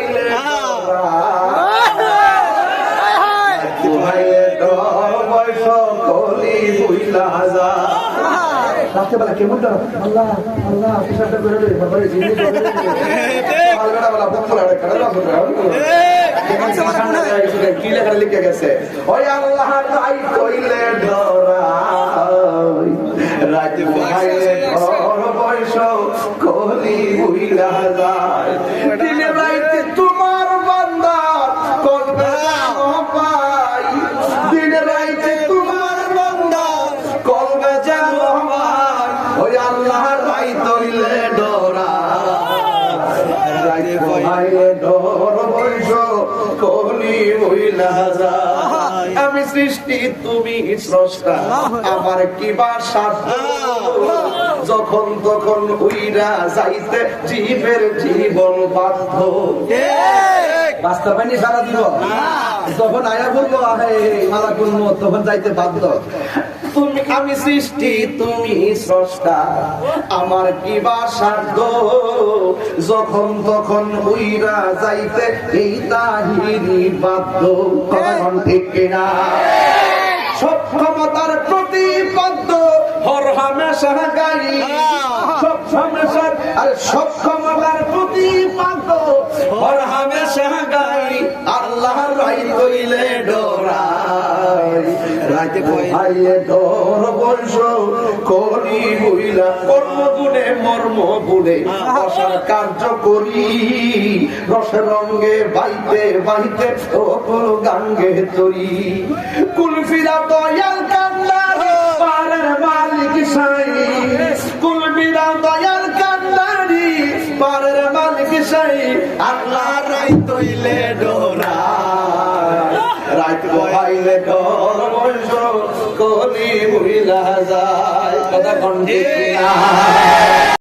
পোহাইলে পোহাইলে ডর বয়স কলি বুইলা যা রাত্রেবেলা কেমন ডর আল্লাহ আল্লাহ পিছাটা করে দেবে বাবারে জিনি আলগড়া বলা বকরা করে না কি লেখা লিখে গেছে ওই আল্লাহ তাই কইলে ডরাই রাত পোহাইলে ডর বয়স কলি বুইলা যায় দিনে রাইতে তোমার বান্দা করবে পাই দিনে রাইতে তোমার বান্দা করবে যেন পাই ওই আল্লাহর রাই তইলে ডরাই রাত পোহাইলে ডর বয়স কলি বুইলা যায় আমি সৃষ্টি তুমি স্রষ্টা আমার কি বা সাধ্য যখন তখন উইরা যাইতে জীবের জীবন বাধ্য বাস্তবায়নি সারা দিব যখন আয়া বলবো মালা করবো তখন যাইতে বাধ্য তুমি আমি সৃষ্টি তুমি স্রষ্টা আমার কি বা সাধ্য যখন তখন উইরা যাইতে এই তাহিরি বাধ্য কখন ঠিক কিনা সব ক্ষমতার প্রতিপাদ্য হর হামেশা গাই সব হামেশা আর সব ক্ষমতার প্রতিপাদ্য হর হামেশা গাই আল্লাহর রাই কইলে ডরাই রাতে পোহাইলে ডর বয়স করি বুইলা কর্ম গুণে মর্ম বুড়ে অসার কার্য করি রসে রঙ্গে বাইতে বাইতে ওপর গাঙ্গে তরি কুলফিরা দয়াল কান্দারি পারের মালিক সাই কুলফিরা দয়াল কান্দারি পারের মালিক সাই আল্লাহ রাই তইলে ডরাই রাত পোহাইলে ডর বয়স কলি বুইলা যায় কথা কণ্ঠে